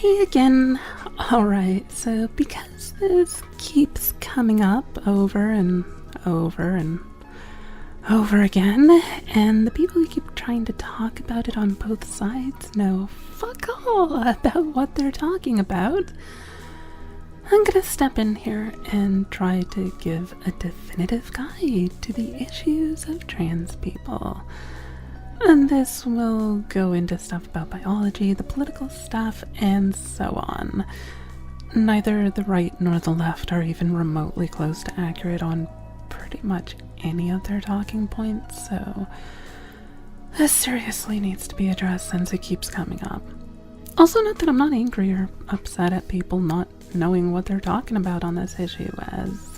Hey again. Alright, so because this keeps coming up over and over and over again, and the people who keep trying to talk about it on both sides know fuck all about what they're talking about, I'm gonna step in here and try to give a definitive guide to the issues of trans people. And this will go into stuff about biology, the political stuff, and so on. Neither the right nor the left are even remotely close to accurate on pretty much any of their talking points, so this seriously needs to be addressed since it keeps coming up. Also, not that I'm not angry or upset at people not knowing what they're talking about on this issue, as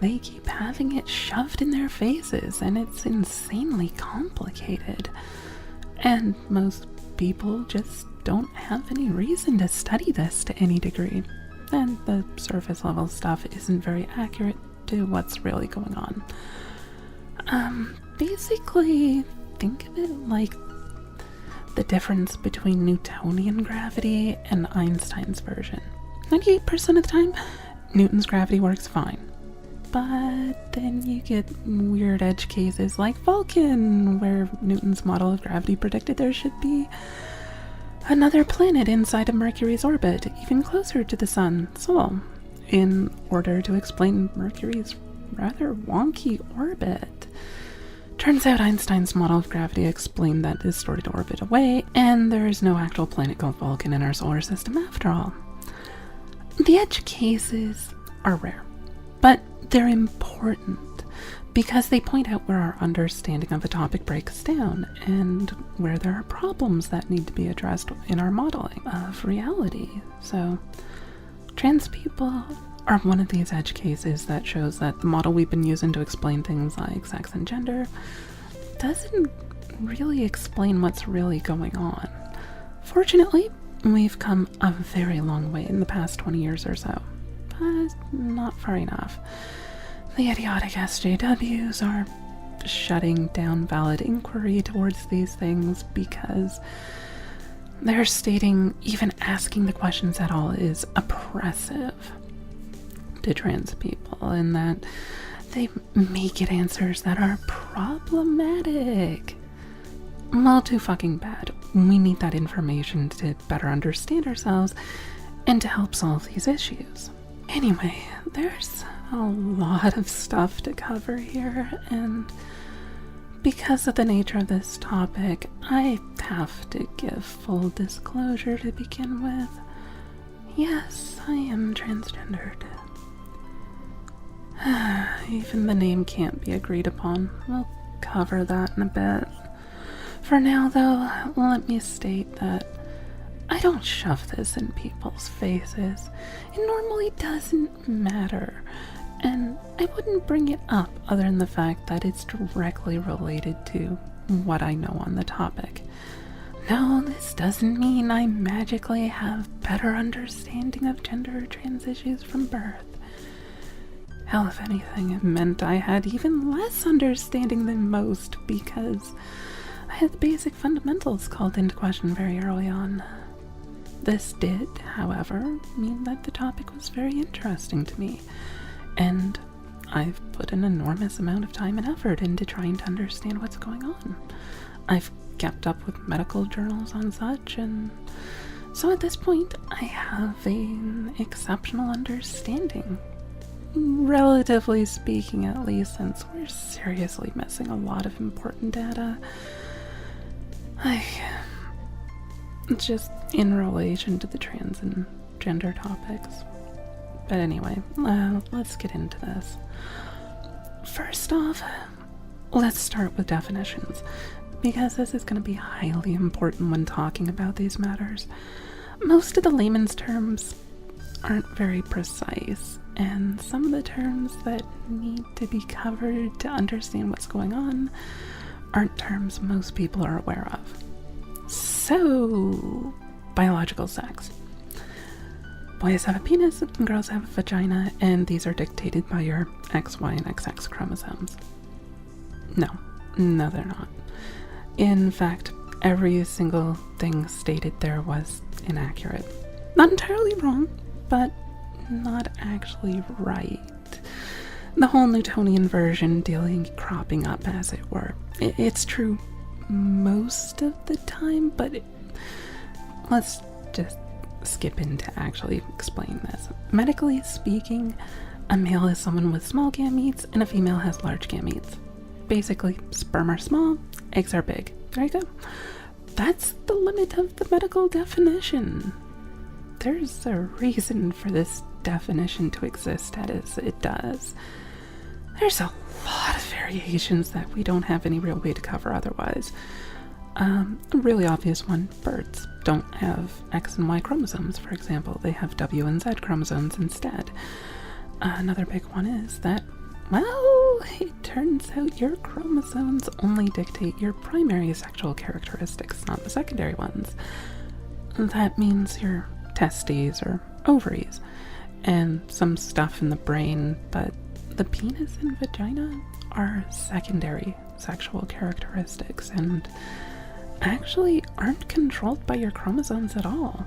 they keep having it shoved in their faces, and it's insanely complicated. And most people just don't have any reason to study this to any degree, and the surface level stuff isn't very accurate to what's really going on. Basically, think of it like the difference between Newtonian gravity and Einstein's version. 98% of the time, Newton's gravity works fine. But then you get weird edge cases like Vulcan, where Newton's model of gravity predicted there should be another planet inside of Mercury's orbit, even closer to the Sun, Sol, in order to explain Mercury's rather wonky orbit. Turns out Einstein's model of gravity explained that distorted orbit away, and there's no actual planet called Vulcan in our solar system after all. The edge cases are rare, but they're important because they point out where our understanding of a topic breaks down and where there are problems that need to be addressed in our modeling of reality. So, trans people are one of these edge cases that shows that the model we've been using to explain things like sex and gender doesn't really explain what's really going on. Fortunately, we've come a very long way in the past 20 years or so, but not far enough. The idiotic SJWs are shutting down valid inquiry towards these things because they're stating even asking the questions at all is oppressive to trans people, and that they may get answers that are problematic. Well, too fucking bad. We need that information to better understand ourselves and to help solve these issues. Anyway, there's a lot of stuff to cover here, and because of the nature of this topic, I have to give full disclosure to begin with. Yes, I am transgendered. Even the name can't be agreed upon. We'll cover that in a bit. For now, though, let me state that I don't shove this in people's faces. It normally doesn't matter, and I wouldn't bring it up other than the fact that it's directly related to what I know on the topic. No, this doesn't mean I magically have better understanding of gender or trans issues from birth. Hell, if anything, it meant I had even less understanding than most because I had the basic fundamentals called into question very early on. This did, however, mean that the topic was very interesting to me, and I've put an enormous amount of time and effort into trying to understand what's going on. I've kept up with medical journals on such, and so at this point I have an exceptional understanding. Relatively speaking, at least, since we're seriously missing a lot of important data. Just in relation to the trans and gender topics. But anyway, let's get into this. First off, let's start with definitions, because this is going to be highly important when talking about these matters. Most of the layman's terms aren't very precise, and some of the terms that need to be covered to understand what's going on aren't terms most people are aware of. So, biological sex. Boys have a penis and girls have a vagina, and these are dictated by your X, Y, and XX chromosomes. No, they're not. In fact, every single thing stated there was inaccurate. Not entirely wrong, but not actually right. The whole Newtonian version cropping up, as it were. It's true most of the time, but let's just skip into actually explain this. Medically speaking, a male is someone with small gametes and a female has large gametes. Basically, sperm are small, eggs are big. There you go. That's the limit of the medical definition. There's a reason for this definition to exist as it does. There's a lot of variations that we don't have any real way to cover otherwise. A really obvious one, birds don't have X and Y chromosomes, for example. They have W and Z chromosomes instead. Another big one is that, well, it turns out your chromosomes only dictate your primary sexual characteristics, not the secondary ones. That means your testes or ovaries and some stuff in the brain, but the penis and vagina are secondary sexual characteristics and actually aren't controlled by your chromosomes at all.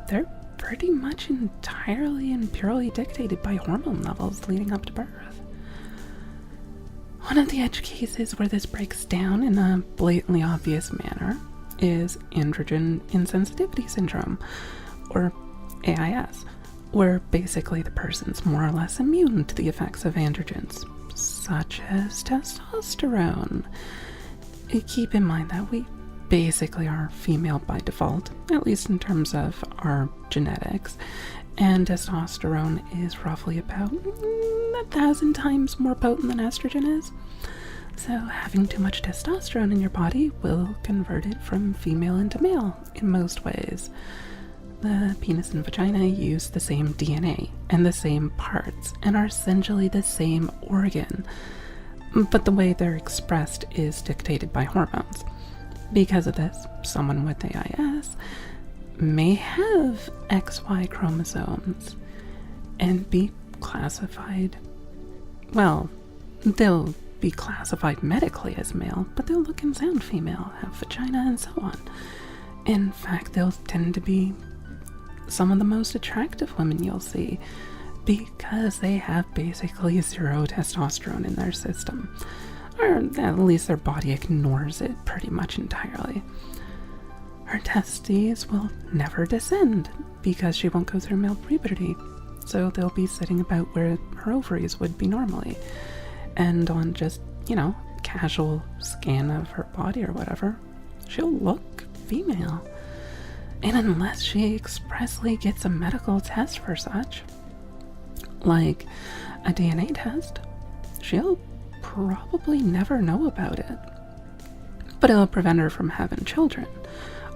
They're pretty much entirely and purely dictated by hormone levels leading up to birth. One of the edge cases where this breaks down in a blatantly obvious manner is androgen insensitivity syndrome, or AIS, where basically the person's more or less immune to the effects of androgens, such as testosterone. Keep in mind that we basically are female by default, at least in terms of our genetics, and testosterone is roughly about 1,000 times more potent than estrogen is. So having too much testosterone in your body will convert it from female into male in most ways. The penis and vagina use the same DNA and the same parts and are essentially the same organ, but the way they're expressed is dictated by hormones. Because of this, someone with AIS may have XY chromosomes and be classified, well, they'll be classified medically as male, but they'll look and sound female, have vagina, and so on. In fact, they'll tend to be some of the most attractive women you'll see because they have basically zero testosterone in their system. Or at least their body ignores it pretty much entirely. Her testes will never descend because she won't go through male puberty, so they'll be sitting about where her ovaries would be normally. And on just, casual scan of her body or whatever, she'll look female. And unless she expressly gets a medical test for such, like a DNA test, she'll probably never know about it. But it'll prevent her from having children,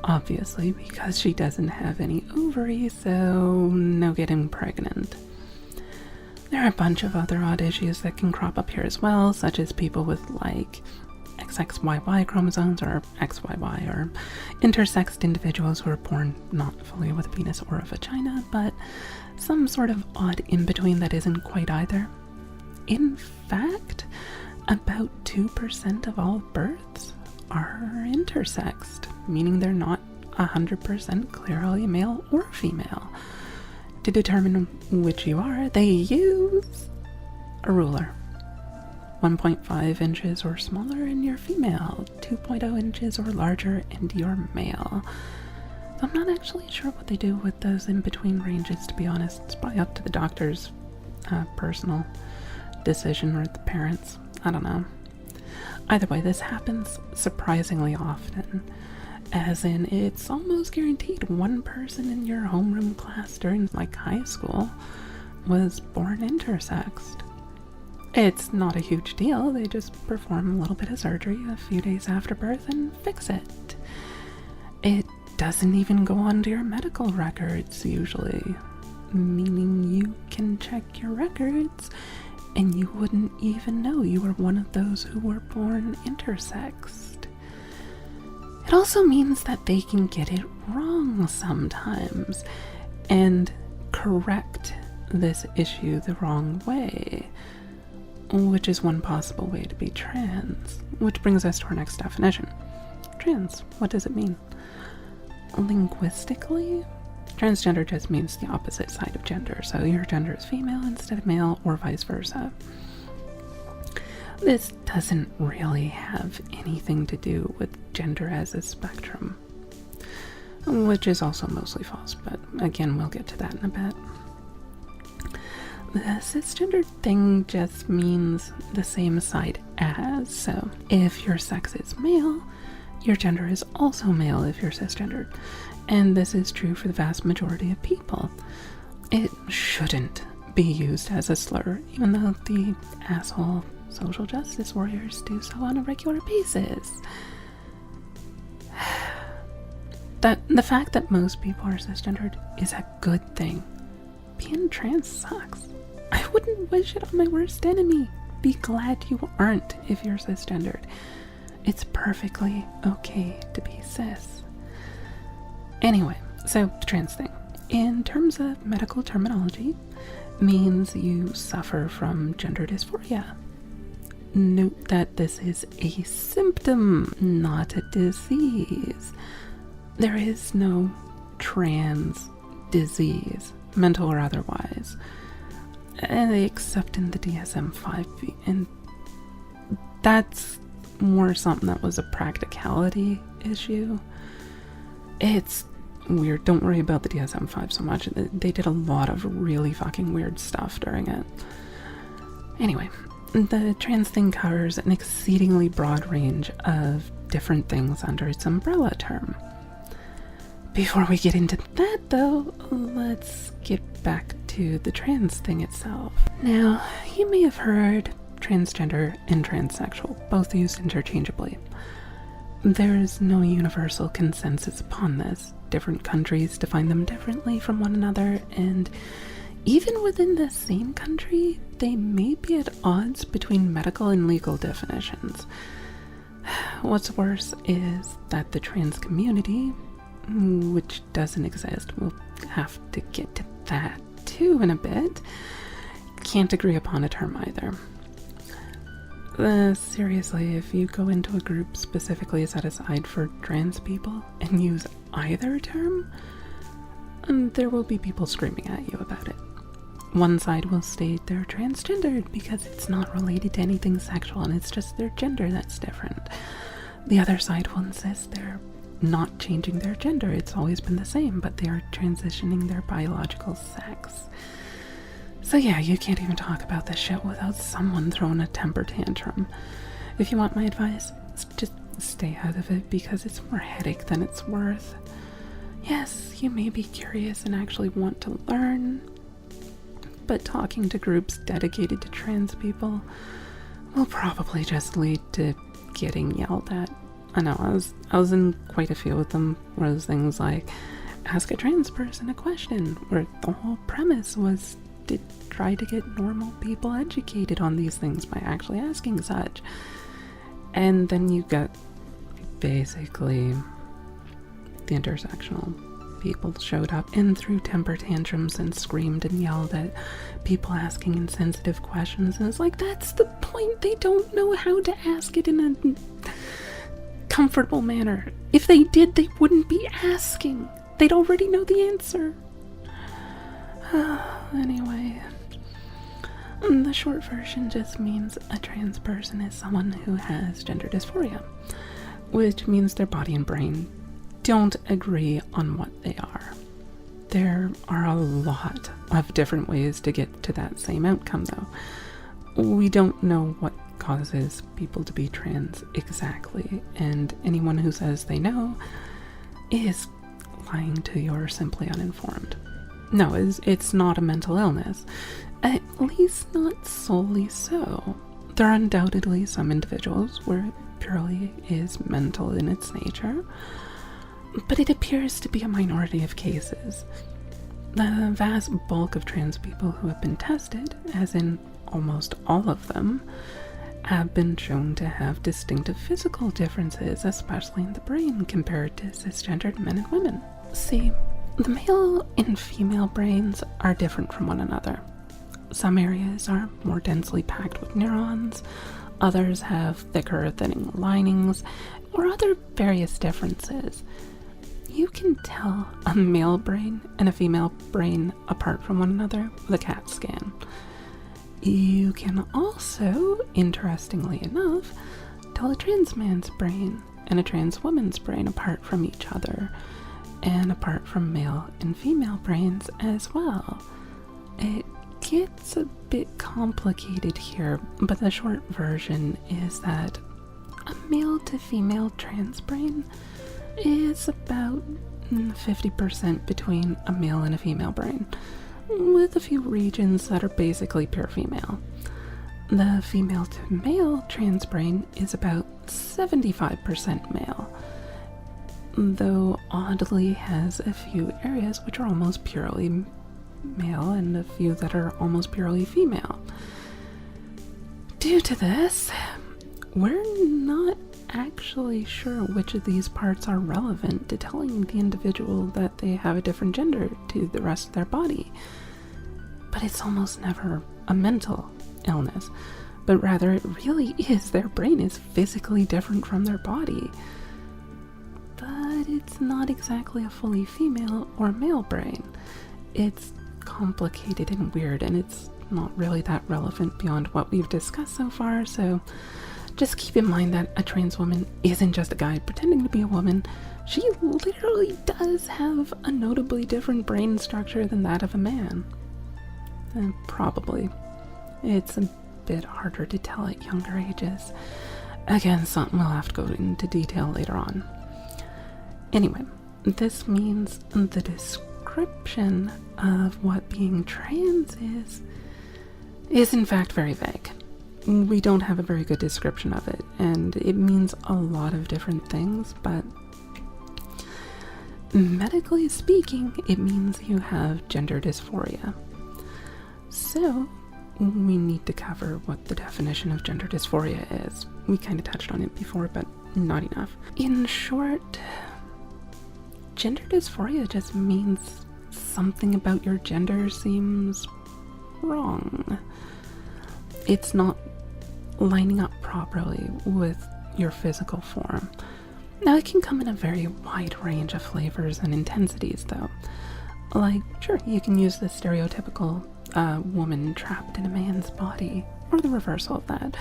obviously, because she doesn't have any ovaries, so no getting pregnant. There are a bunch of other odd issues that can crop up here as well, such as people with XXYY chromosomes or XYY, or intersexed individuals who are born not fully with a penis or a vagina, but some sort of odd in-between that isn't quite either. In fact, about 2% of all births are intersexed, meaning they're not 100% clearly male or female. To determine which you are, they use a ruler. 1.5 inches or smaller and you're female, 2.0 inches or larger and you're male. So I'm not actually sure what they do with those in-between ranges, to be honest. It's probably up to the doctor's personal decision or the parents. I don't know. Either way, this happens surprisingly often. As in, it's almost guaranteed one person in your homeroom class during high school was born intersexed. It's not a huge deal. They just perform a little bit of surgery a few days after birth and fix it. It doesn't even go onto your medical records usually, meaning you can check your records and you wouldn't even know you were one of those who were born intersexed. It also means that they can get it wrong sometimes and correct this issue the wrong way, which is one possible way to be trans, which brings us to our next definition. Trans, what does it mean? Linguistically, Transgender just means the opposite side of gender, so your gender is female instead of male, or vice versa. This doesn't really have anything to do with gender as a spectrum, which is also mostly false, but again, we'll get to that in a bit. The cisgender thing just means the same side as, so if your sex is male, your gender is also male if you're cisgendered, and this is true for the vast majority of people. It shouldn't be used as a slur, even though the asshole social justice warriors do so on a regular basis. The fact that most people are cisgendered is a good thing. Being trans sucks. I wouldn't wish it on my worst enemy. Be glad you aren't if you're cisgendered. It's perfectly okay to be cis. Anyway, so the trans thing, in terms of medical terminology, means you suffer from gender dysphoria. Note that this is a symptom, not a disease. There is no trans disease, mental or otherwise, except in the DSM-5, and that's more something that was a practicality issue. It's weird. Don't worry about the DSM-5 so much. They did a lot of really fucking weird stuff during it. Anyway, the trans thing covers an exceedingly broad range of different things under its umbrella term. Before we get into that, though, let's get back to the trans thing itself. Now, you may have heard transgender and transsexual, both used interchangeably. There's no universal consensus upon this. Different countries define them differently from one another, and even within the same country, they may be at odds between medical and legal definitions. What's worse is that the trans community, which doesn't exist, we'll have to get to that too in a bit, can't agree upon a term either. Seriously, if you go into a group specifically set aside for trans people and use either term, there will be people screaming at you about it. One side will state they're transgendered because it's not related to anything sexual and it's just their gender that's different. The other side will insist they're not changing their gender, it's always been the same, but they are transitioning their biological sex. So yeah, you can't even talk about this shit without someone throwing a temper tantrum. If you want my advice, just stay out of it because it's more headache than it's worth. Yes, you may be curious and actually want to learn, but talking to groups dedicated to trans people will probably just lead to getting yelled at. I know, I was in quite a few of them where there's things like, ask a trans person a question, where the whole premise was to try to get normal people educated on these things by actually asking such. And then you got basically the intersectional people showed up and threw temper tantrums and screamed and yelled at people asking insensitive questions, and it's like, that's the point. They don't know how to ask it in a comfortable manner. If they did, they wouldn't be asking. They'd already know the answer. Anyway, the short version just means a trans person is someone who has gender dysphoria, which means their body and brain don't agree on what they are. There are a lot of different ways to get to that same outcome, though. We don't know what causes people to be trans exactly, and anyone who says they know is lying to you or simply uninformed. No, it's not a mental illness, at least not solely so. There are undoubtedly some individuals where it purely is mental in its nature, but it appears to be a minority of cases. The vast bulk of trans people who have been tested, as in almost all of them, have been shown to have distinctive physical differences, especially in the brain, compared to cisgendered men and women. See, the male and female brains are different from one another. Some areas are more densely packed with neurons, others have thicker, thinning linings, or other various differences. you can tell a male brain and a female brain apart from one another with a CAT scan. You can also, interestingly enough, tell a trans man's brain and a trans woman's brain apart from each other, and apart from male and female brains as well. It gets a bit complicated here, but the short version is that a male to female trans brain is about 50% between a male and a female brain, with a few regions that are basically pure female. The female to male trans brain is about 75% male, though oddly has a few areas which are almost purely male and a few that are almost purely female. Due to this, we're not actually sure which of these parts are relevant to telling the individual that they have a different gender to the rest of their body. But it's almost never a mental illness, but rather it really is their brain is physically different from their body. But it's not exactly a fully female or male brain. It's complicated and weird, and it's not really that relevant beyond what we've discussed so far, so just keep in mind that a trans woman isn't just a guy pretending to be a woman. She literally does have a notably different brain structure than that of a man. And probably. It's a bit harder to tell at younger ages. Again, something we'll have to go into detail later on. Anyway, this means the description of what being trans is in fact very vague. We don't have a very good description of it, and it means a lot of different things, but medically speaking, it means you have gender dysphoria. So, we need to cover what the definition of gender dysphoria is. We kind of touched on it before, but not enough. In short, gender dysphoria just means something about your gender seems wrong. It's not lining up properly with your physical form. Now, it can come in a very wide range of flavors and intensities, though. Like, sure, you can use the stereotypical woman trapped in a man's body, or the reversal of that,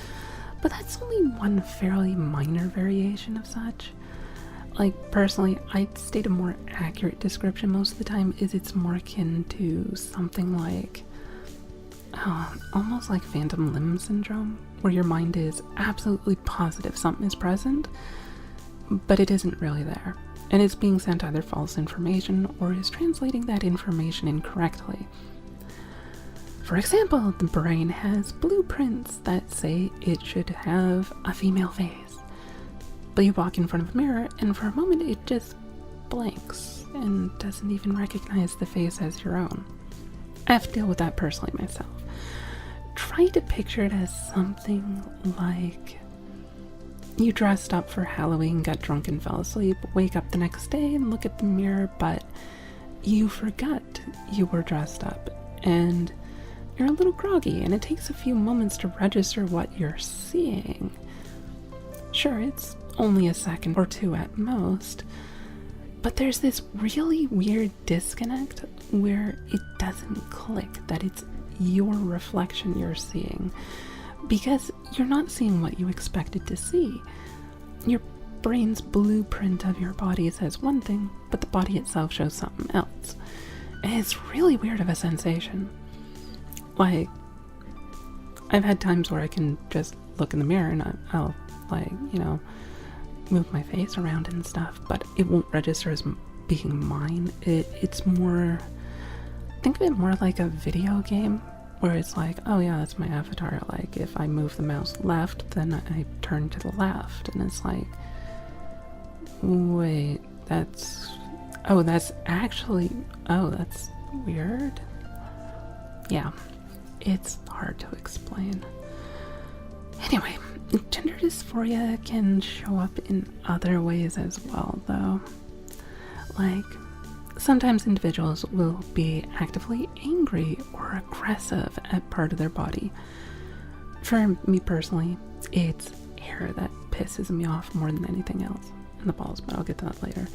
but that's only one fairly minor variation of such. Like, personally, I'd state a more accurate description most of the time is it's more akin to something like almost like phantom limb syndrome, where your mind is absolutely positive something is present, but it isn't really there, and it's being sent either false information or is translating that information incorrectly. For example, the brain has blueprints that say it should have a female face, but you walk in front of a mirror and for a moment it just blanks and doesn't even recognize the face as your own. I have to deal with that personally myself. Try to picture it as something like you dressed up for Halloween, got drunk and fell asleep, wake up the next day and look at the mirror, but you forgot you were dressed up and you're a little groggy and it takes a few moments to register what you're seeing. Sure, it's only a second or two at most, but there's this really weird disconnect where it doesn't click that it's your reflection you're seeing, because you're not seeing what you expected to see. Your brain's blueprint of your body says one thing, but the body itself shows something else. And it's really weird of a sensation. Like, I've had times where I can just look in the mirror and I'll like, move my face around and stuff, but it won't register as being mine. It's more, think of it more like a video game where it's like, oh yeah, that's my avatar. Like, if I move the mouse left, then I turn to the left, and it's like, wait, that's actually, that's weird. Yeah, it's hard to explain. Anyway, gender dysphoria can show up in other ways as well, though. Like, sometimes individuals will be actively angry or aggressive at part of their body. For me personally, it's hair that pisses me off more than anything else. And the balls, but I'll get to that later.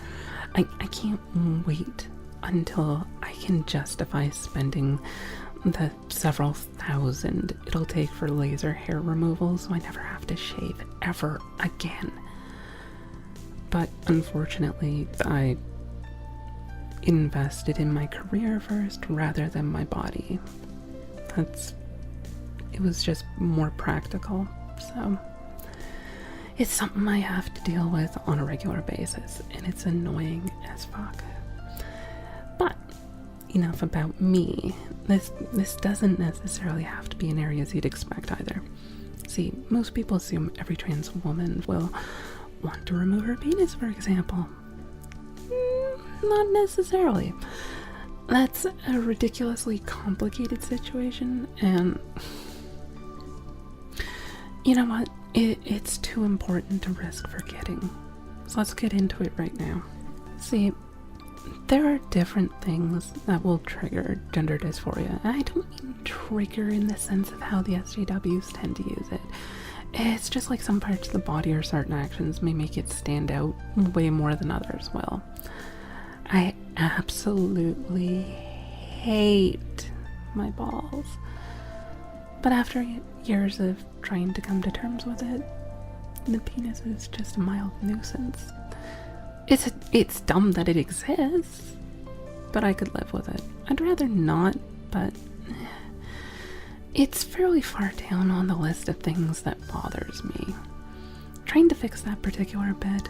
I can't wait until I can justify spending the several thousand it'll take for laser hair removal so I never have to shave ever again. But unfortunately, I invested in my career first rather than my body. It was just more practical, so it's something I have to deal with on a regular basis, and it's annoying as fuck. But enough about me. This doesn't necessarily have to be in areas you'd expect either. See, most people assume every trans woman will want to remove her penis, for example. Not necessarily. That's a ridiculously complicated situation, and you know what? It's too important to risk forgetting. So let's get into it right now. See, there are different things that will trigger gender dysphoria. And I don't mean trigger in the sense of how the SJWs tend to use it. It's just like some parts of the body or certain actions may make it stand out way more than others will. I absolutely hate my balls. But after years of trying to come to terms with it, the penis is just a mild nuisance. It's dumb that it exists, but I could live with it. I'd rather not, but it's fairly far down on the list of things that bothers me. Trying to fix that particular bit,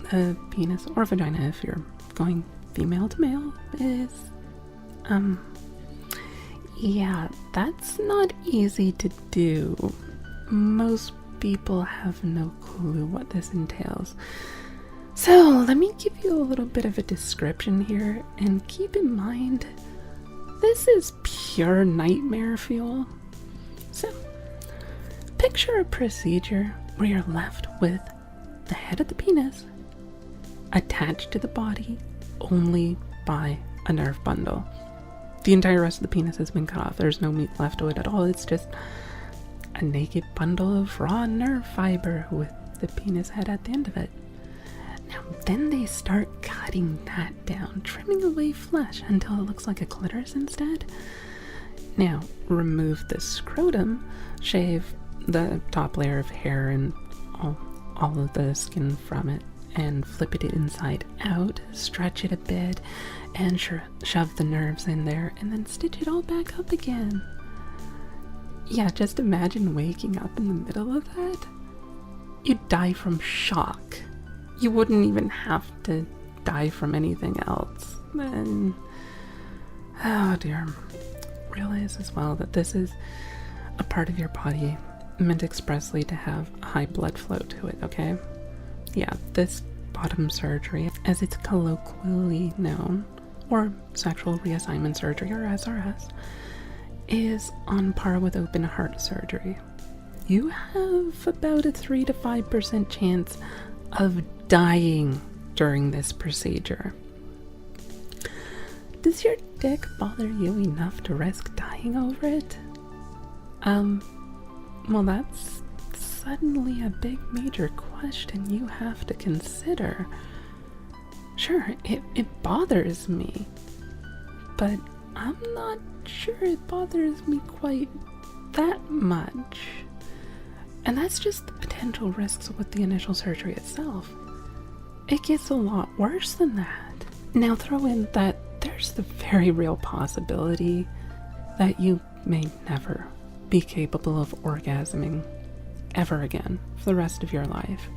the penis or vagina, if you're going female to male, is, yeah, that's not easy to do. Most people have no clue what this entails. So let me give you a little bit of a description here, and keep in mind, this is pure nightmare fuel. So, picture a procedure where you're left with the head of the penis attached to the body only by a nerve bundle. The entire rest of the penis has been cut off. There's no meat left to it at all. It's just a naked bundle of raw nerve fiber with the penis head at the end of it. Now, then they start cutting that down, trimming away flesh until it looks like a clitoris instead. Now, remove the scrotum, shave the top layer of hair and all of the skin from it, and flip it inside out, stretch it a bit, and shove the nerves in there, and then stitch it all back up again. Yeah, just imagine waking up in the middle of that. You'd die from shock. You wouldn't even have to die from anything else. And, oh dear. Realize as well that this is a part of your body meant expressly to have high blood flow to it, okay? Yeah, this bottom surgery, as it's colloquially known, or sexual reassignment surgery, or SRS, is on par with open heart surgery. You have about a 3 to 5% chance of dying during this procedure. Does your dick bother you enough to risk dying over it? Well, that's suddenly a big major question you have to consider. Sure, it bothers me, but I'm not sure it bothers me quite that much. And that's just the potential risks with the initial surgery itself. It gets a lot worse than that. Now throw in that there's the very real possibility that you may never be capable of orgasming ever again for the rest of your life,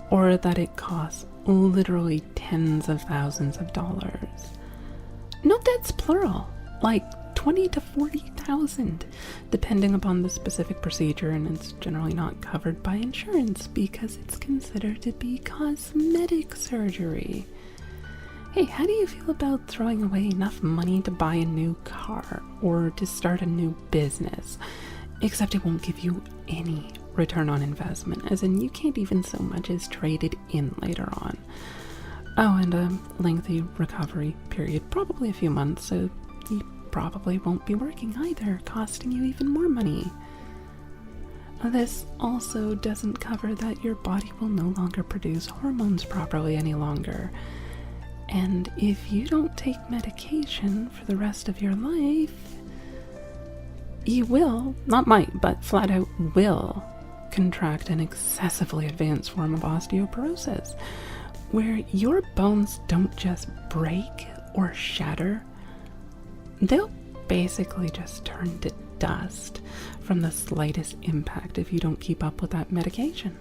or that it costs literally tens of thousands of dollars. Note that's plural, like 20 to 40,000, depending upon the specific procedure, and it's generally not covered by insurance because it's considered to be cosmetic surgery. Hey, how do you feel about throwing away enough money to buy a new car or to start a new business, except it won't give you any return on investment, as in you can't even so much as trade it in later on? Oh, and a lengthy recovery period, probably a few months, so you probably won't be working either, costing you even more money. This also doesn't cover that your body will no longer produce hormones properly any longer. And if you don't take medication for the rest of your life, you will, not might, but flat out will, contract an excessively advanced form of osteoporosis, where your bones don't just break or shatter, they'll basically just turn to dust from the slightest impact if you don't keep up with that medication.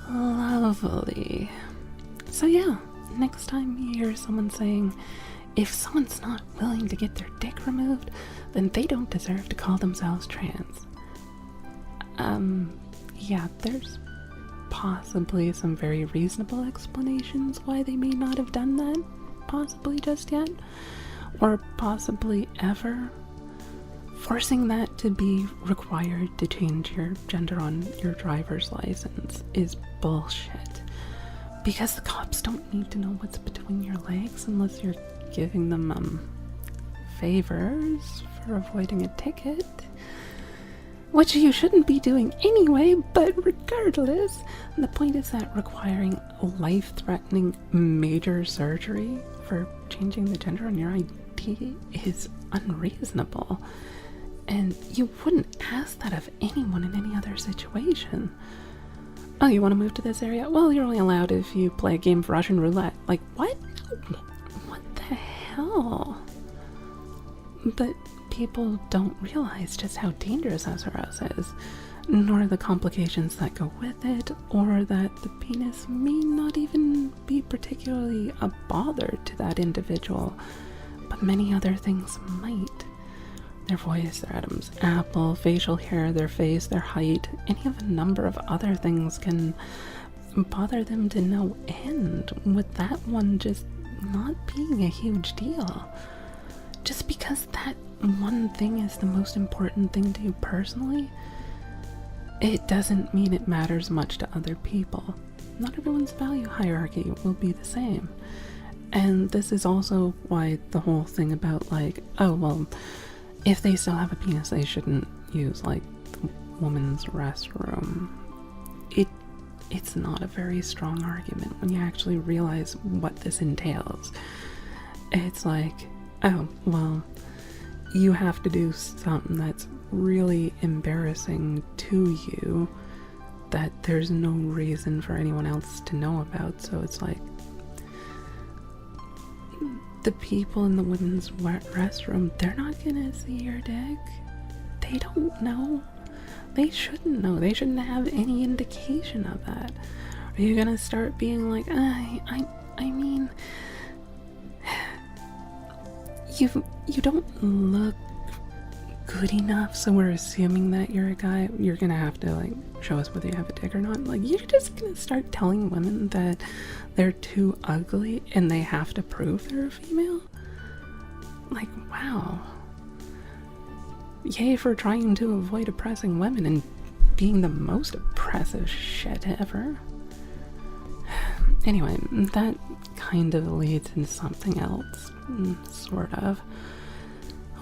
Lovely. So yeah, next time you hear someone saying, if someone's not willing to get their dick removed, then they don't deserve to call themselves trans. Yeah, there's possibly some very reasonable explanations why they may not have done that, possibly just yet, or possibly ever. Forcing that to be required to change your gender on your driver's license is bullshit. Because the cops don't need to know what's between your legs unless you're giving them, favors for avoiding a ticket. Which you shouldn't be doing anyway, but regardless, the point is that requiring life-threatening major surgery for changing the gender on your ID is unreasonable. And you wouldn't ask that of anyone in any other situation. Oh, you want to move to this area? Well, you're only allowed if you play a game of Russian roulette. Like, what? What the hell? But people don't realize just how dangerous Saorsa is, nor the complications that go with it, or that the penis may not even be particularly a bother to that individual, but many other things might. Their voice, their Adam's apple, facial hair, their face, their height, any of a number of other things can bother them to no end, with that one just not being a huge deal. Just because that one thing is the most important thing to you personally, it doesn't mean it matters much to other people. Not everyone's value hierarchy will be the same. And this is also why the whole thing about like, oh, well, if they still have a penis, they shouldn't use like the woman's restroom. It's not a very strong argument when you actually realize what this entails. It's like, oh, well, you have to do something that's really embarrassing to you that there's no reason for anyone else to know about. So it's like, the people in the women's restroom, they're not gonna see your dick. They don't know. They shouldn't know. They shouldn't have any indication of that. Are you gonna start being like, I mean, you don't look good enough, so we're assuming that you're a guy. You're gonna have to like show us whether you have a dick or not. Like, you're just gonna start telling women that they're too ugly and they have to prove they're a female? Like, wow. Yay for trying to avoid oppressing women and being the most oppressive shit ever. Anyway, that kind of leads into something else, sort of.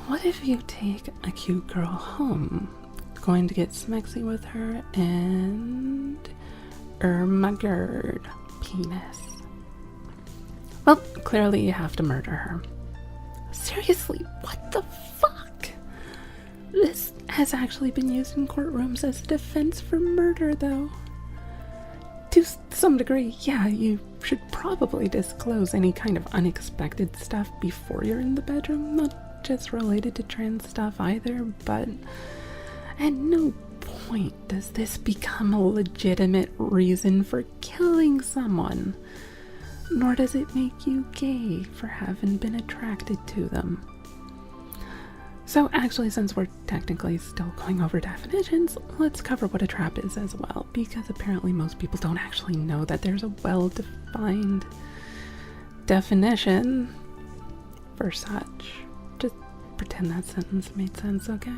What if you take a cute girl home, going to get smexy with her, and my gird penis? Well, clearly you have to murder her. Seriously, what the fuck? This has actually been used in courtrooms as a defense for murder, though. To some degree, yeah, you should probably disclose any kind of unexpected stuff before you're in the bedroom, not just related to trans stuff either, but at no point does this become a legitimate reason for killing someone, nor does it make you gay for having been attracted to them. So actually, since we're technically still going over definitions, let's cover what a trap is as well, because apparently most people don't actually know that there's a well-defined definition for such. Just pretend that sentence made sense, okay?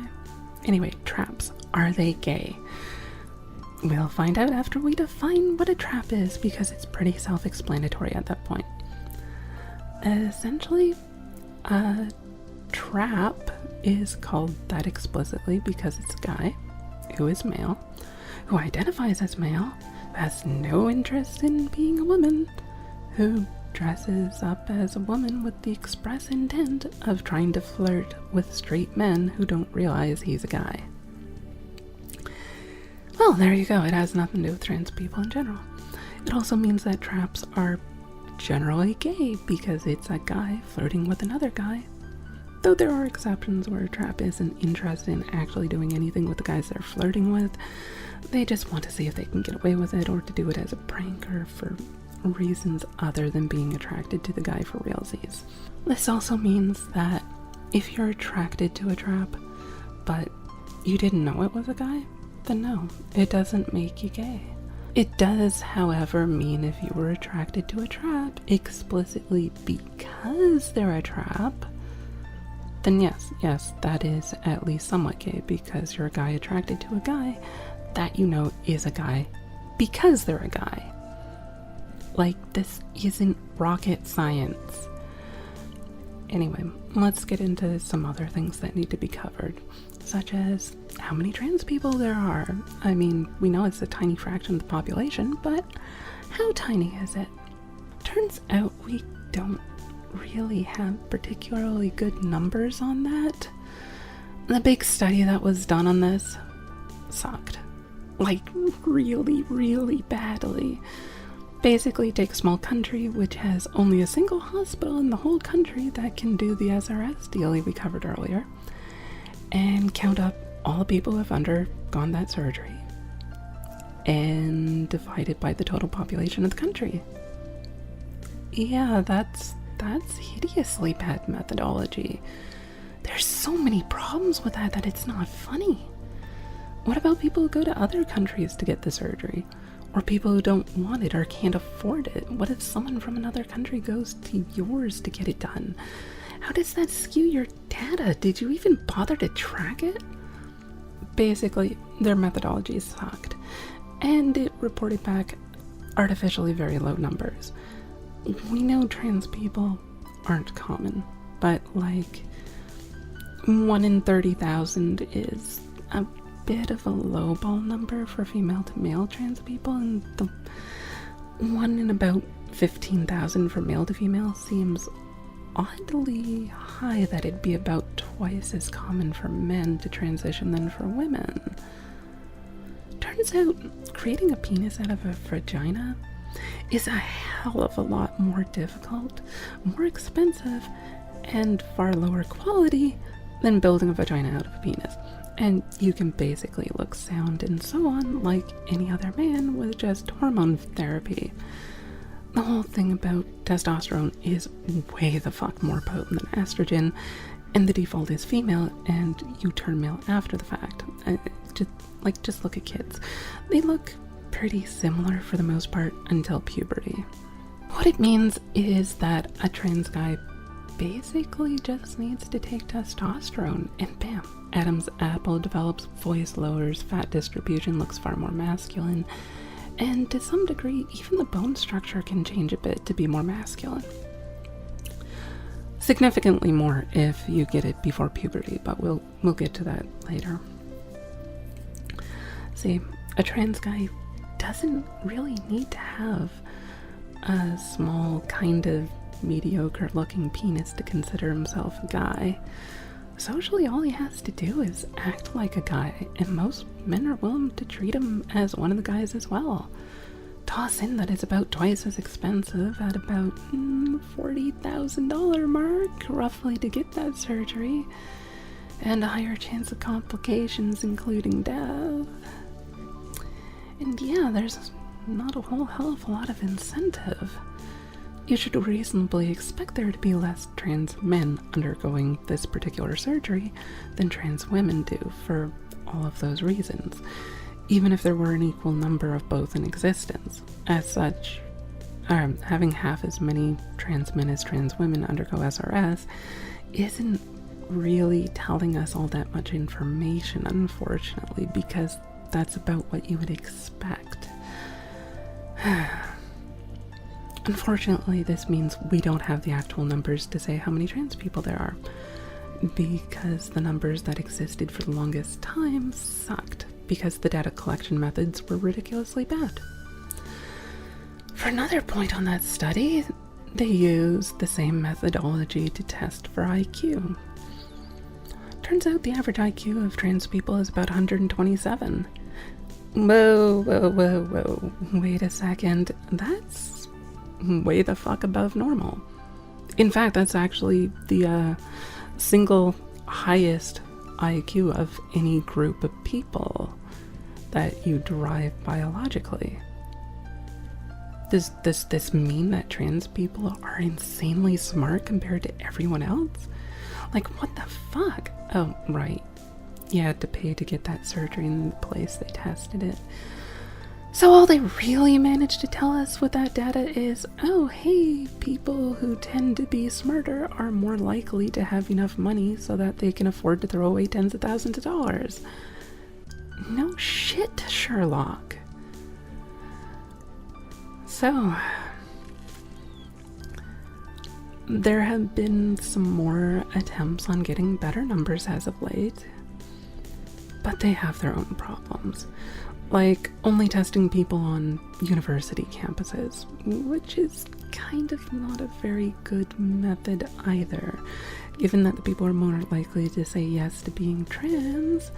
Anyway, traps. Are they gay? We'll find out after we define what a trap is, because it's pretty self-explanatory at that point. Essentially, a trap is called that explicitly because it's a guy who is male, who identifies as male, has no interest in being a woman, who dresses up as a woman with the express intent of trying to flirt with straight men who don't realize he's a guy. Well, there you go. It has nothing to do with trans people in general. It also means that traps are generally gay because it's a guy flirting with another guy. Though there are exceptions where a trap isn't interested in actually doing anything with the guys they're flirting with. They just want to see if they can get away with it, or to do it as a prank, or for reasons other than being attracted to the guy for realsies. This also means that if you're attracted to a trap, but you didn't know it was a guy, then no, it doesn't make you gay. It does, however, mean if you were attracted to a trap explicitly because they're a trap, then yes, that is at least somewhat gay, because you're a guy attracted to a guy that you know is a guy because they're a guy. Like, this isn't rocket science. Anyway, let's get into some other things that need to be covered, such as how many trans people there are. I mean, we know it's a tiny fraction of the population, but how tiny is it? Turns out we don't really have particularly good numbers on that. The big study that was done on this sucked. Like, really, really badly. Basically, take a small country which has only a single hospital in the whole country that can do the SRS dealie we covered earlier, and count up all the people who have undergone that surgery and divide it by the total population of the country. Yeah, that's hideously bad methodology. There's so many problems with that it's not funny. What about people who go to other countries to get the surgery? Or people who don't want it or can't afford it? What if someone from another country goes to yours to get it done? How does that skew your data? Did you even bother to track it? Basically, their methodology sucked, and it reported back artificially very low numbers. We know trans people aren't common, but like 1 in 30,000 is a bit of a lowball number for female to male trans people, and the 1 in about 15,000 for male to female seems oddly high, that it'd be about twice as common for men to transition than for women. Turns out creating a penis out of a vagina is a hell of a lot more difficult, more expensive, and far lower quality than building a vagina out of a penis. And you can basically look, sound, and so on like any other man with just hormone therapy. The whole thing about testosterone is way the fuck more potent than estrogen, and the default is female, and you turn male after the fact. Just look at kids. They look pretty similar for the most part until puberty. What it means is that a trans guy basically just needs to take testosterone, and bam, Adam's apple develops, voice lowers, fat distribution looks far more masculine, and to some degree, even the bone structure can change a bit to be more masculine. Significantly more if you get it before puberty, but we'll get to that later. See, a trans guy doesn't really need to have a small, kind of mediocre looking penis to consider himself a guy. Socially, all he has to do is act like a guy, and most men are willing to treat him as one of the guys as well. Toss in that it's about twice as expensive, at about $40,000 mark, roughly, to get that surgery, and a higher chance of complications, including death. And yeah, there's not a whole hell of a lot of incentive. You should reasonably expect there to be less trans men undergoing this particular surgery than trans women do, for all of those reasons, even if there were an equal number of both in existence. As such, having half as many trans men as trans women undergo SRS isn't really telling us all that much information, unfortunately, because that's about what you would expect. Unfortunately, this means we don't have the actual numbers to say how many trans people there are, because the numbers that existed for the longest time sucked, because the data collection methods were ridiculously bad. For another point on that study, They use the same methodology to test for IQ. Turns out the average IQ of trans people is about 127. Whoa. Wait a second. That's way the fuck above normal. In fact, that's actually the single highest IQ of any group of people that you derive biologically. Does this mean that trans people are insanely smart compared to everyone else? Like, what the fuck? Oh, right. You had to pay to get that surgery in the place they tested it. So all they really managed to tell us with that data is, oh, hey, people who tend to be smarter are more likely to have enough money so that they can afford to throw away tens of thousands of dollars. No shit, Sherlock. So, there have been some more attempts on getting better numbers as of late, but they have their own problems. Like only testing people on university campuses, which is kind of not a very good method either, given that the people who are more likely to say yes to being trans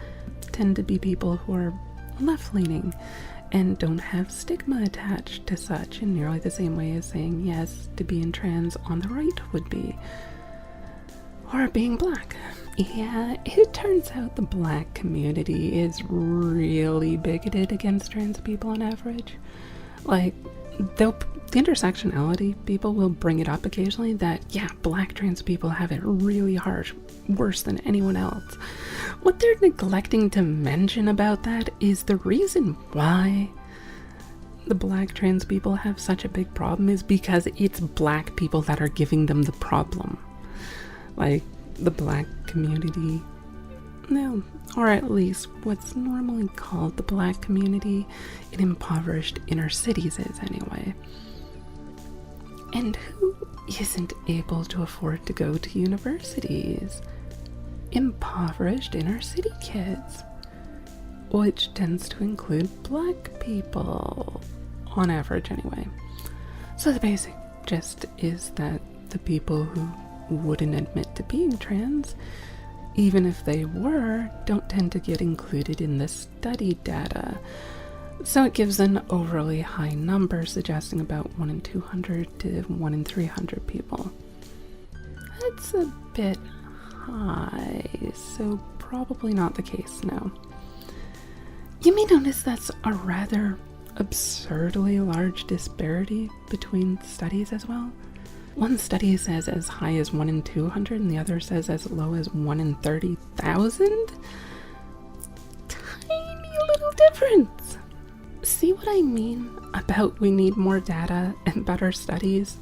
tend to be people who are left-leaning and don't have stigma attached to such in nearly the same way as saying yes to being trans on the right would be. Or being black. Yeah, it turns out the black community is really bigoted against trans people on average. Like, the intersectionality people will bring it up occasionally that, yeah, black trans people have it really harsh, worse than anyone else. What they're neglecting to mention about that is the reason why the black trans people have such a big problem is because it's black people that are giving them the problem. Like, the black community, no, or at least what's normally called the black community in impoverished inner cities is anyway. And who isn't able to afford to go to universities? Impoverished inner city kids, which tends to include black people, on average anyway. So the basic gist is that the people who wouldn't admit to being trans, even if they were, don't tend to get included in the study data. So it gives an overly high number, suggesting about 1 in 200 to 1 in 300 people. That's a bit high, so probably not the case now. You may notice that's a rather absurdly large disparity between studies as well. One study says as high as 1 in 200 and the other says as low as 1 in 30,000? Tiny little difference. See what I mean about we need more data and better studies?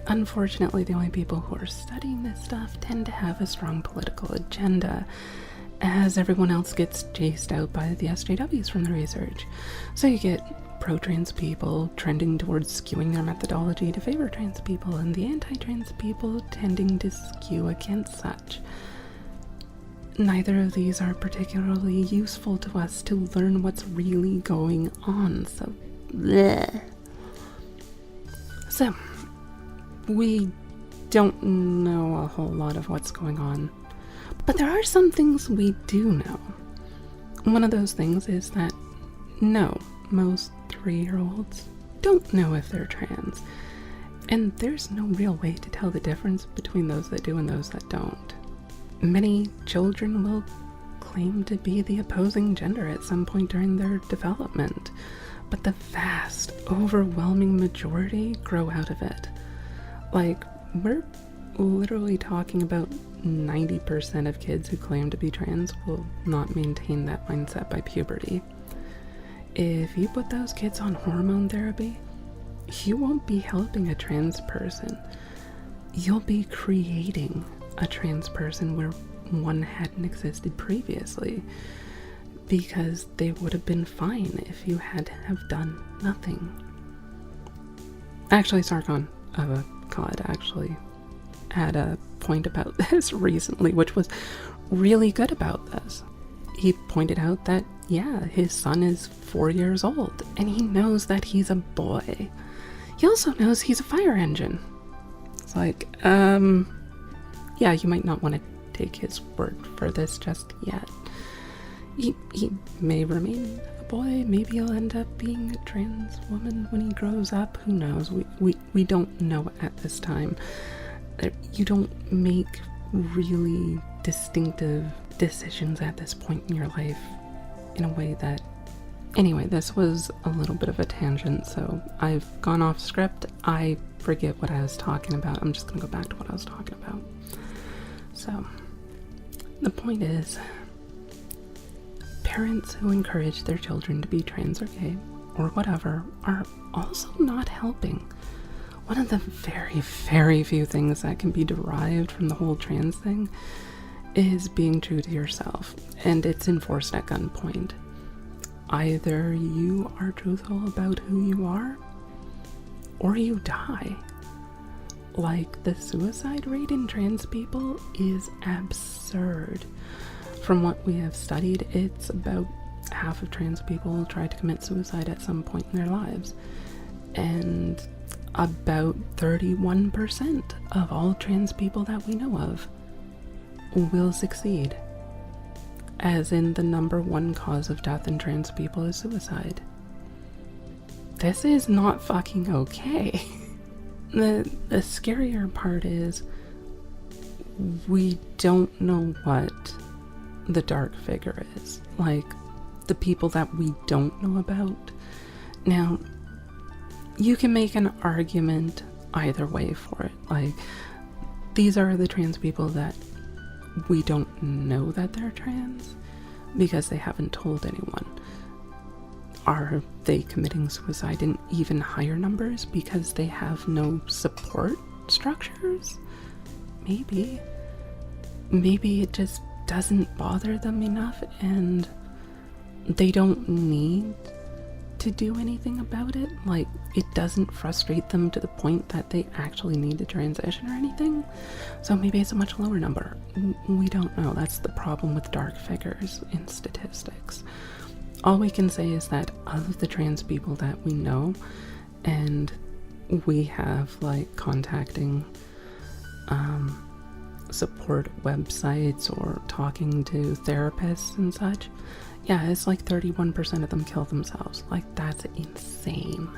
Unfortunately, the only people who are studying this stuff tend to have a strong political agenda, as everyone else gets chased out by the SJWs from the research. So you get pro-trans people trending towards skewing their methodology to favor trans people, and the anti-trans people tending to skew against such. Neither of these are particularly useful to us to learn what's really going on, so bleh. So, we don't know a whole lot of what's going on, but there are some things we do know. One of those things is that, no, most 3-year-olds don't know if they're trans, and there's no real way to tell the difference between those that do and those that don't. Many children will claim to be the opposing gender at some point during their development, but the vast, overwhelming majority grow out of it. Like, we're literally talking about 90% of kids who claim to be trans will not maintain that mindset by puberty. If you put those kids on hormone therapy, you won't be helping a trans person. You'll be creating a trans person where one hadn't existed previously, because they would have been fine if you had have done nothing. Actually, Sargon of Akkad actually had a point about this recently, which was really good about this. He pointed out that, yeah, his son is 4 years old, and he knows that he's a boy. he also knows he's a fire engine. It's like, yeah, you might not want to take his word for this just yet. He may remain a boy, maybe he'll end up being a trans woman when he grows up, who knows? We don't know at this time. You don't make really distinctive decisions at this point in your life in a way that... Anyway, this was a little bit of a tangent, so I've gone off script. I forget what I was talking about. I'm just gonna go back to what I was talking about. So, the point is, parents who encourage their children to be trans or gay or whatever are also not helping. One of the very, very few things that can be derived from the whole trans thing is being true to yourself, and it's enforced at gunpoint. Either you are truthful about who you are, or you die. Like, the suicide rate in trans people is absurd. From what we have studied, it's about half of trans people try to commit suicide at some point in their lives. And about 31% of all trans people that we know of will succeed. As in, the number one cause of death in trans people is suicide. This is not fucking okay. The scarier part is we don't know what the dark figure is. Like, the people that we don't know about. Now, you can make an argument either way for it. Like, these are the trans people that we don't know that they're trans because they haven't told anyone. Are they committing suicide in even higher numbers because they have no support structures? Maybe. Maybe it just doesn't bother them enough and they don't need to do anything about it. Like, it doesn't frustrate them to the point that they actually need to transition or anything. So maybe it's a much lower number. We don't know. That's the problem with dark figures in statistics. All we can say is that of the trans people that we know, and we have like contacting support websites or talking to therapists and such, yeah, it's like 31% of them kill themselves. Like, that's insane.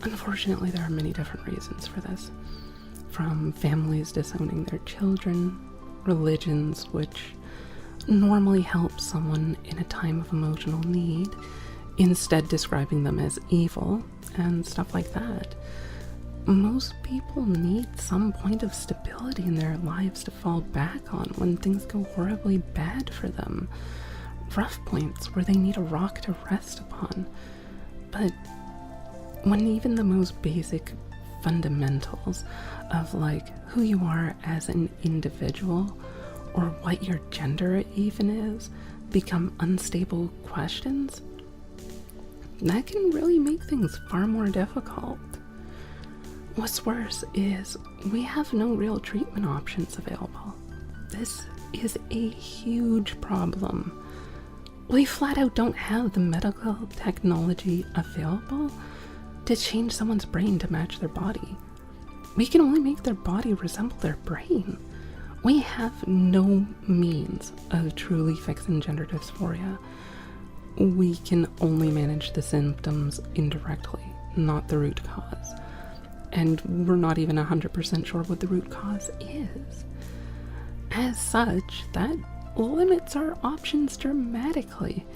Unfortunately, there are many different reasons for this. From families disowning their children, religions, which normally help someone in a time of emotional need, instead describing them as evil, and stuff like that. Most people need some point of stability in their lives to fall back on when things go horribly bad for them. Rough points where they need a rock to rest upon. But when even the most basic fundamentals of like who you are as an individual or what your gender even is become unstable questions, that can really make things far more difficult. What's worse is we have no real treatment options available. This is a huge problem. We flat out don't have the medical technology available to change someone's brain to match their body. We can only make their body resemble their brain. We have no means of truly fixing gender dysphoria. We can only manage the symptoms indirectly, not the root cause. And we're not even 100% sure what the root cause is. As such, that limits our options dramatically,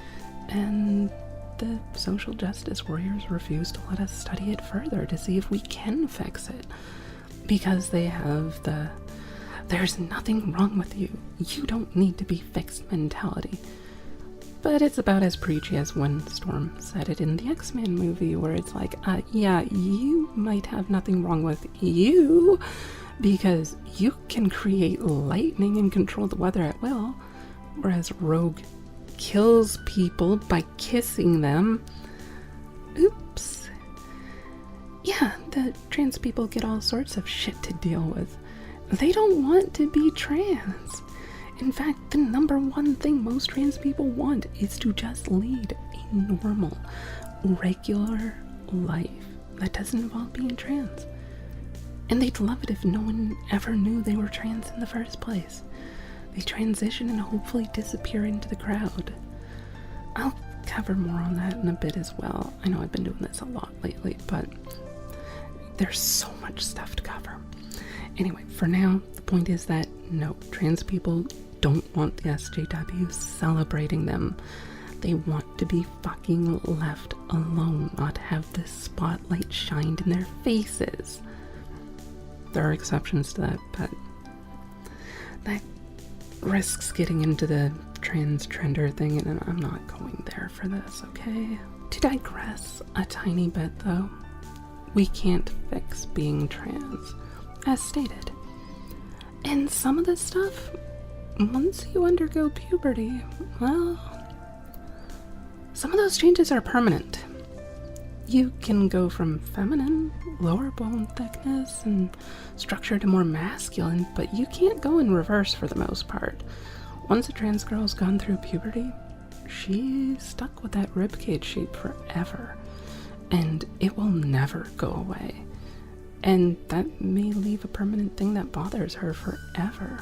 and the social justice warriors refuse to let us study it further to see if we can fix it, because they have the "there's nothing wrong with you, you don't need to be fixed" mentality. But it's about as preachy as when Storm said it in the X-Men movie, where it's like, yeah, you might have nothing wrong with you, because you can create lightning and control the weather at will, whereas Rogue kills people by kissing them. Oops. Yeah, the trans people get all sorts of shit to deal with. They don't want to be trans. In fact, the number one thing most trans people want is to just lead a normal, regular life that doesn't involve being trans. And they'd love it if no one ever knew they were trans in the first place. They transition and hopefully disappear into the crowd. I'll cover more on that in a bit as well. I know I've been doing this a lot lately, but there's so much stuff to cover. Anyway, for now, the point is that no, trans people don't want the SJW celebrating them. They want to be fucking left alone, not have this spotlight shined in their faces. There are exceptions to that, but that risks getting into the transgender thing, and I'm not going there for this, okay? To digress a tiny bit, though, we can't fix being trans, as stated. And some of this stuff, once you undergo puberty, well, some of those changes are permanent. You can go from feminine, lower bone thickness, and structure to more masculine, but you can't go in reverse for the most part. Once a trans girl's gone through puberty, she's stuck with that ribcage shape forever, and it will never go away. And that may leave a permanent thing that bothers her forever,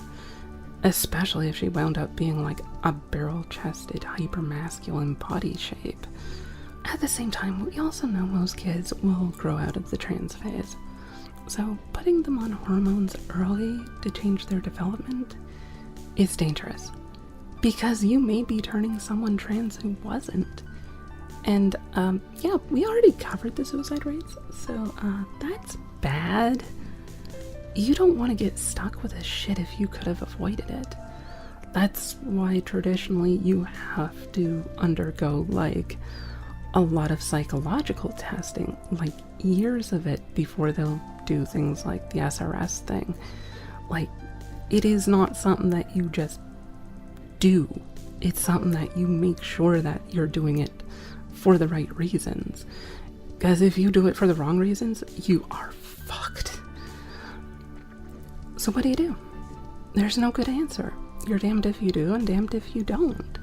especially if she wound up being like a barrel-chested, hyper-masculine body shape. At the same time, we also know most kids will grow out of the trans phase, so putting them on hormones early to change their development is dangerous, because you may be turning someone trans who wasn't. And yeah, we already covered the suicide rates, so that's bad. You don't want to get stuck with this shit if you could have avoided it. That's why traditionally you have to undergo like a lot of psychological testing, like years of it, before they'll do things like the SRS thing. Like, it is not something that you just do. It's something that you make sure that you're doing it for the right reasons. Because if you do it for the wrong reasons, you are fucked. So what do? There's no good answer. You're damned if you do and damned if you don't.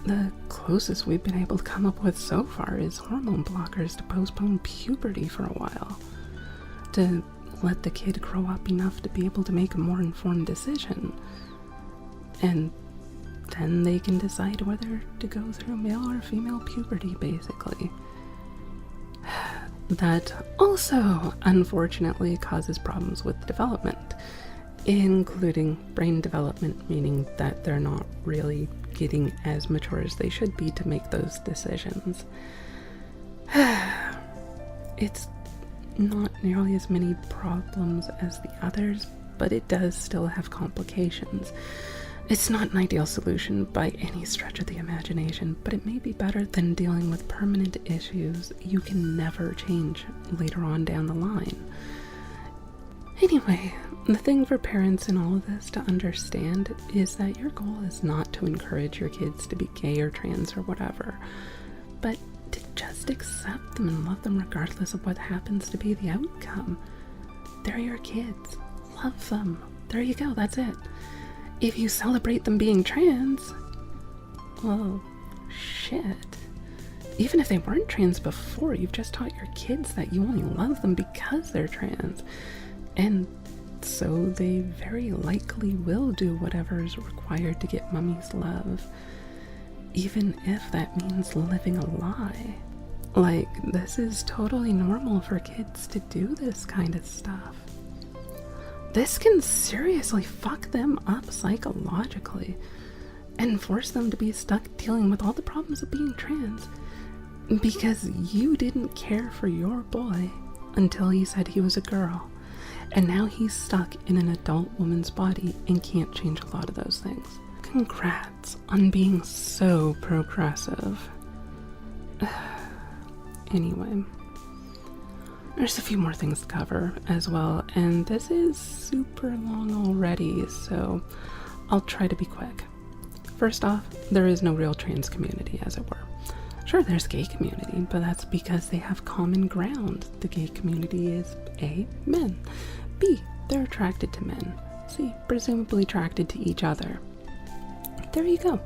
The closest we've been able to come up with so far is hormone blockers to postpone puberty for a while, to let the kid grow up enough to be able to make a more informed decision. And then they can decide whether to go through male or female puberty, basically. That also, unfortunately, causes problems with development, including brain development, meaning that they're not really getting as mature as they should be to make those decisions. It's not nearly as many problems as the others, but it does still have complications. It's not an ideal solution by any stretch of the imagination, but it may be better than dealing with permanent issues you can never change later on down the line. Anyway, the thing for parents in all of this to understand is that your goal is not to encourage your kids to be gay or trans or whatever, but to just accept them and love them regardless of what happens to be the outcome. They're your kids. Love them. There you go, that's it. If you celebrate them being trans, well, shit. Even if they weren't trans before, you've just taught your kids that you only love them because they're trans. And so they very likely will do whatever is required to get mommy's love, even if that means living a lie. Like, this is totally normal for kids to do this kind of stuff. This can seriously fuck them up psychologically and force them to be stuck dealing with all the problems of being trans because you didn't care for your boy until he said he was a girl, and now he's stuck in an adult woman's body and can't change a lot of those things. Congrats on being so progressive. Anyway, there's a few more things to cover as well, and this is super long already, so I'll try to be quick. First off, there is no real trans community, as it were. Sure, there's gay community, but that's because they have common ground. The gay community is A, men. B, they're attracted to men. C, presumably attracted to each other. There you go.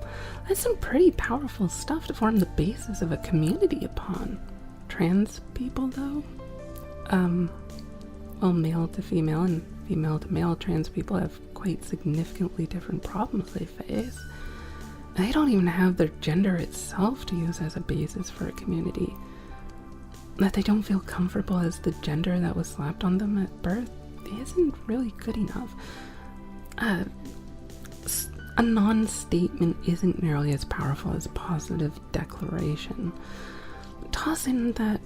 That's some pretty powerful stuff to form the basis of a community upon. trans people, though, well, male to female and female to male trans people have quite significantly different problems they face. They don't even have their gender itself to use as a basis for a community. That they don't feel comfortable as the gender that was slapped on them at birth isn't really good enough. A non-statement isn't nearly as powerful as a positive declaration. Toss in that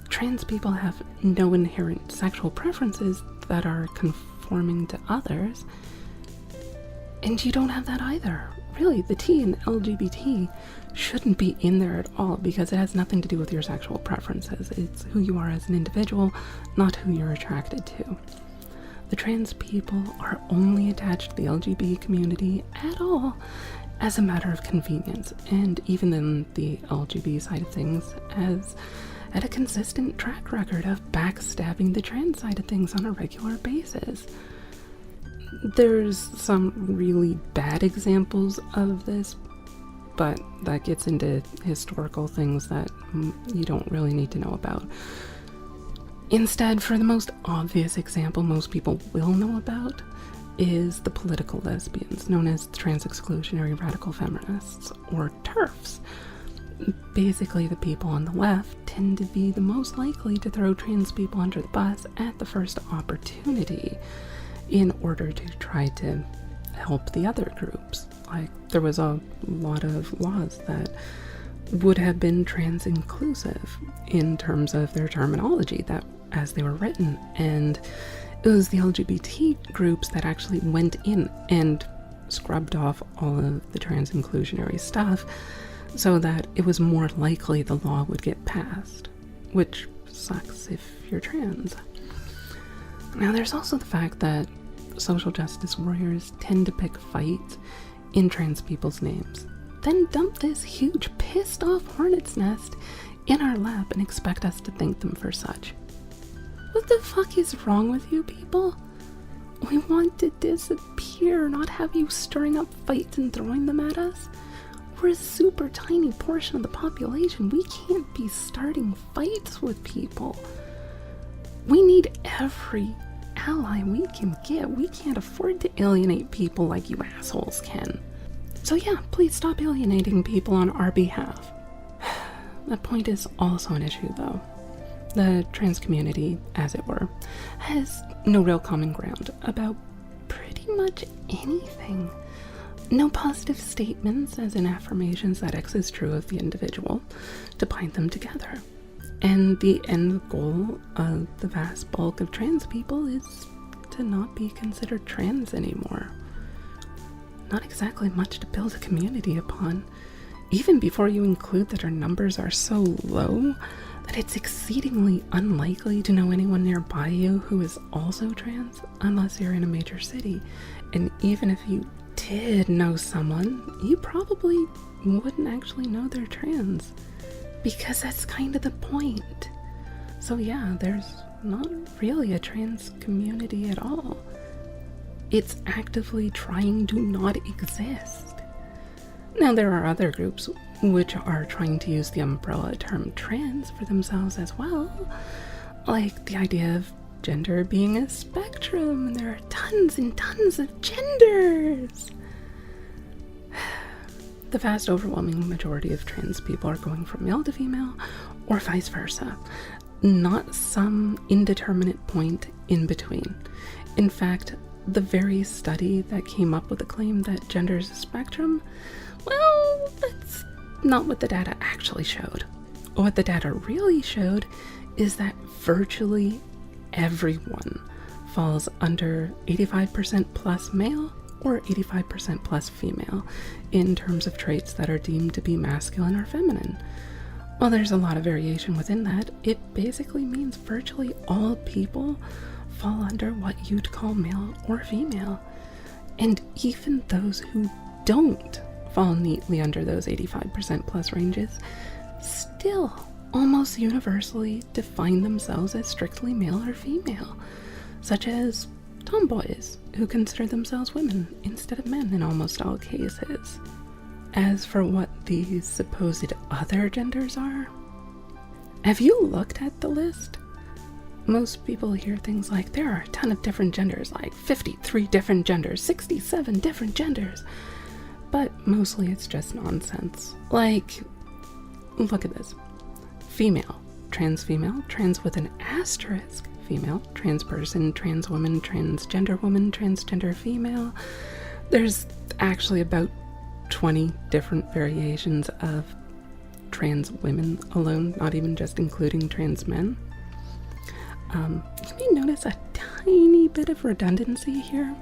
trans people have no inherent sexual preferences that are conforming to others, and you don't have that either. Really, the T in LGBT shouldn't be in there at all because it has nothing to do with your sexual preferences. It's who you are as an individual, not who you're attracted to. The trans people are only attached to the LGBT community at all as a matter of convenience, and even in the LGBT side of things, as at a consistent track record of backstabbing the trans side of things on a regular basis. There's some really bad examples of this, but that gets into historical things that you don't really need to know about. Instead, for the most obvious example most people will know about is the political lesbians, known as trans-exclusionary radical feminists, or TERFs. Basically, the people on the left tend to be the most likely to throw trans people under the bus at the first opportunity in order to try to help the other groups. Like, there was a lot of laws that would have been trans-inclusive in terms of their terminology that as they were written, and it was the LGBT groups that actually went in and scrubbed off all of the trans-inclusionary stuff so that it was more likely the law would get passed, which sucks if you're trans. Now, there's also the fact that social justice warriors tend to pick fights in trans people's names, then dump this huge pissed off hornet's nest in our lap and expect us to thank them for such. What the fuck is wrong with you people? We want to disappear, not have you stirring up fights and throwing them at us. We're a super tiny portion of the population. We can't be starting fights with people. We need every ally we can get. We can't afford to alienate people like you assholes can. So yeah, please stop alienating people on our behalf. That point is also an issue though. The trans community, as it were, has no real common ground about pretty much anything. No positive statements, as in affirmations that X is true of the individual, to bind them together. And the end goal of the vast bulk of trans people is to not be considered trans anymore. Not exactly much to build a community upon, even before you include that our numbers are so low that it's exceedingly unlikely to know anyone nearby you who is also trans unless you're in a major city. And even if you did know someone, you probably wouldn't actually know they're trans, because that's kind of the point. So yeah, there's not really a trans community at all. It's actively trying to not exist. Now, there are other groups which are trying to use the umbrella term trans for themselves as well, like the idea of gender being a spectrum, and there are tons and tons of genders. The vast overwhelming majority of trans people are going from male to female, or vice versa, not some indeterminate point in between. In fact, the very study that came up with the claim that gender is a spectrum, well, that's not what the data actually showed. What the data really showed is that virtually everyone falls under 85% plus male or 85% plus female in terms of traits that are deemed to be masculine or feminine. While there's a lot of variation within that, it basically means virtually all people fall under what you'd call male or female. And even those who don't fall neatly under those 85% plus ranges still almost universally define themselves as strictly male or female, such as tomboys who consider themselves women instead of men in almost all cases. As for what these supposed other genders are, Have you looked at the list? Most people hear things like, there are a ton of different genders, like 53 different genders, 67 different genders. But mostly it's just nonsense. Like, look at this. Female, trans with an asterisk, female, trans person, trans woman, transgender female. There's actually about 20 different variations of trans women alone, not even just including trans men. You may notice a tiny bit of redundancy here,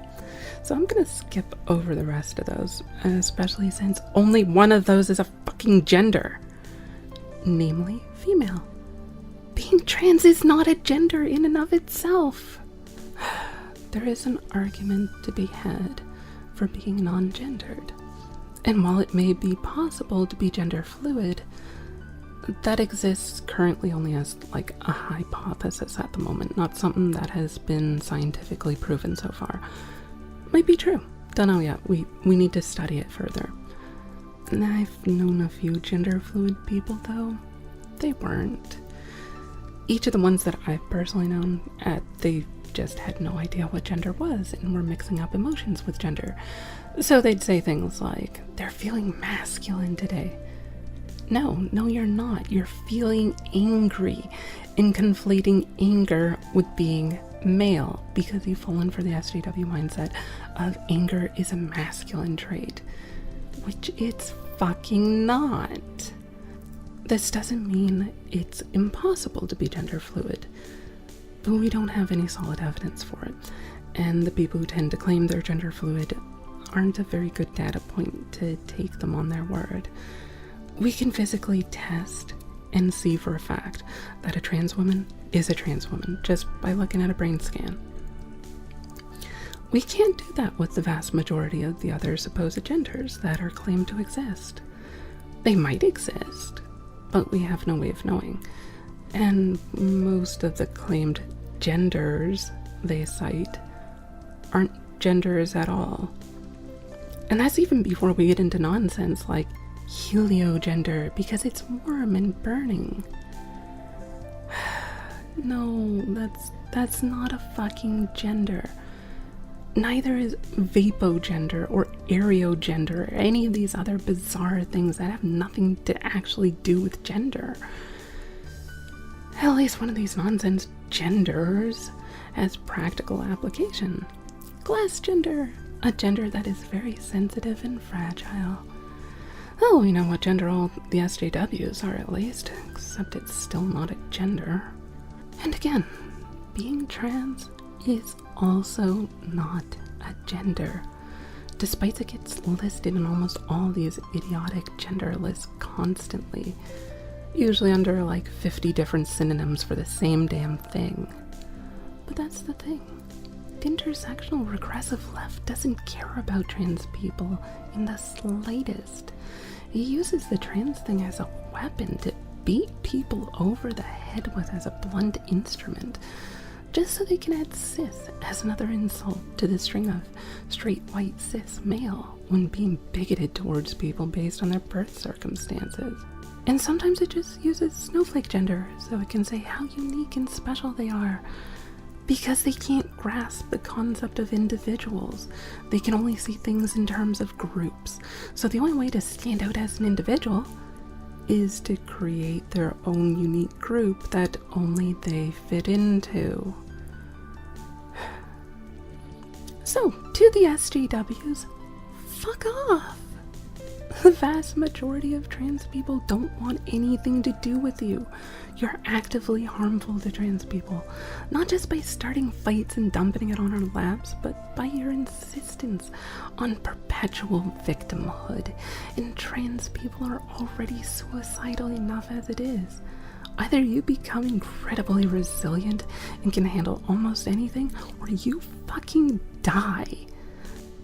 so I'm gonna skip over the rest of those, especially since only one of those is a fucking gender, namely female. Being trans is not a gender in and of itself. There is an argument to be had for being non-gendered, and while it may be possible to be gender fluid, that exists currently only as like a hypothesis at the moment, not something that has been scientifically proven so far. Might be true, don't know yet. We need to study it further. And I've known a few gender fluid people though. They weren't. Each of the ones that I've personally known, they just had no idea what gender was and were mixing up emotions with gender. So they'd say things like, they're feeling masculine today. No, you're not. You're feeling angry and conflating anger with being male because you've fallen for the SJW mindset of anger is a masculine trait, which it's fucking not. This doesn't mean it's impossible to be gender fluid, but we don't have any solid evidence for it, and the people who tend to claim they're gender fluid aren't a very good data point to take them on their word. We can physically test and see for a fact that a trans woman is a trans woman just by looking at a brain scan. We can't do that with the vast majority of the other supposed genders that are claimed to exist. They might exist, but we have no way of knowing. And most of the claimed genders they cite aren't genders at all. And that's even before we get into nonsense like heliogender, because it's warm and burning. No, that's not a fucking gender. Neither is vapogender or aerogender or any of these other bizarre things that have nothing to actually do with gender. At least one of these nonsense genders has practical application. Glass gender, a gender that is very sensitive and fragile. Well, we know what gender all the SJWs are at least, except it's still not a gender. And again, being trans is also not a gender, despite it gets listed in almost all these idiotic gender lists constantly, usually under like 50 different synonyms for the same damn thing. But that's the thing. The intersectional regressive left doesn't care about trans people in the slightest. It uses the trans thing as a weapon to beat people over the head with as a blunt instrument, just so they can add cis as another insult to the string of straight white cis male when being bigoted towards people based on their birth circumstances. And sometimes it just uses snowflake gender so it can say how unique and special they are, because they can't grasp the concept of individuals. They can only see things in terms of groups. So the only way to stand out as an individual is to create their own unique group that only they fit into. So, to the SJWs, fuck off! The vast majority of trans people don't want anything to do with you. You're actively harmful to trans people, not just by starting fights and dumping it on our laps, but by your insistence on perpetual victimhood. And trans people are already suicidal enough as it is. Either you become incredibly resilient and can handle almost anything, or you fucking die.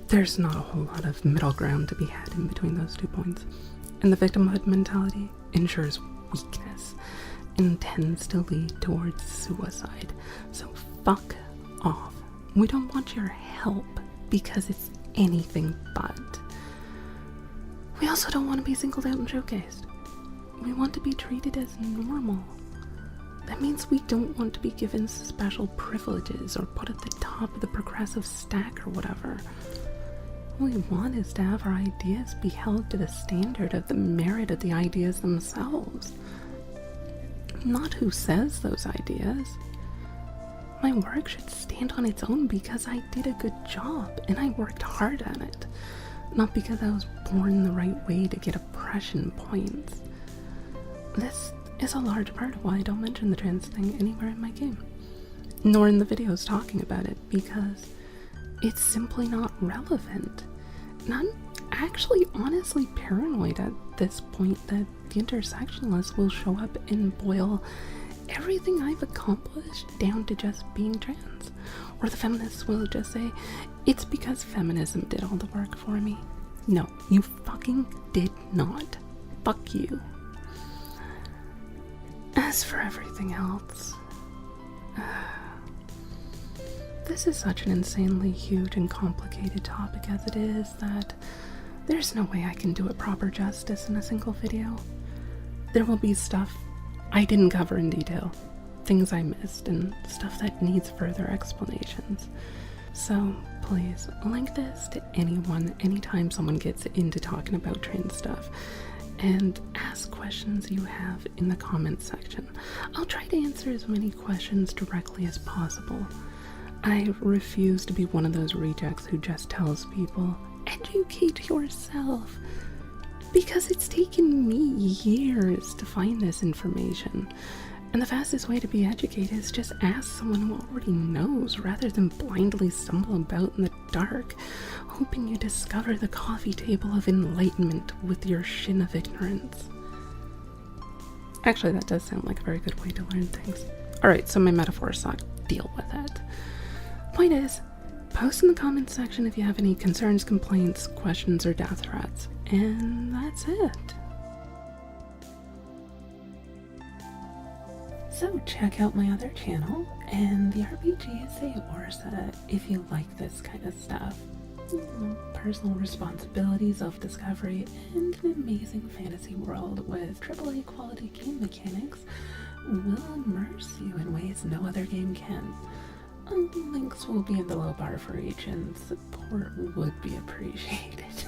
There's not a whole lot of middle ground to be had in between those 2 points. And the victimhood mentality ensures weakness and tends to lead towards suicide. So fuck off. We don't want your help because it's anything but. We also don't want to be singled out and showcased. We want to be treated as normal. That means we don't want to be given special privileges or put at the top of the progressive stack or whatever. All we want is to have our ideas be held to the standard of the merit of the ideas themselves, not who says those ideas. My work should stand on its own because I did a good job and I worked hard at it, not because I was born the right way to get oppression points. This is a large part of why I don't mention the trans thing anywhere in my game, nor in the videos talking about it, because it's simply not relevant. And I'm actually honestly paranoid at this point that the intersectionalists will show up and boil everything I've accomplished down to just being trans. Or the feminists will just say, it's because feminism did all the work for me. No, you fucking did not. Fuck you. As for everything else, this is such an insanely huge and complicated topic as it is that there's no way I can do it proper justice in a single video. There will be stuff I didn't cover in detail, things I missed, and stuff that needs further explanations. So please, link this to anyone anytime someone gets into talking about trans stuff, and ask questions you have in the comments section. I'll try to answer as many questions directly as possible. I refuse to be one of those rejects who just tells people, educate yourself, because it's taken me years to find this information, and the fastest way to be educated is just ask someone who already knows rather than blindly stumble about in the dark, hoping you discover the coffee table of enlightenment with your shin of ignorance. Actually, that does sound like a very good way to learn things. Alright, so my metaphors suck. Deal with it. Point is, post in the comments section if you have any concerns, complaints, questions, or death threats. And that's it. So check out my other channel and the RPG Saorsa if you like this kind of stuff. Personal responsibility, self-discovery, and an amazing fantasy world with AAA quality game mechanics will immerse you in ways no other game can. Links will be in the low bar for each, and support would be appreciated.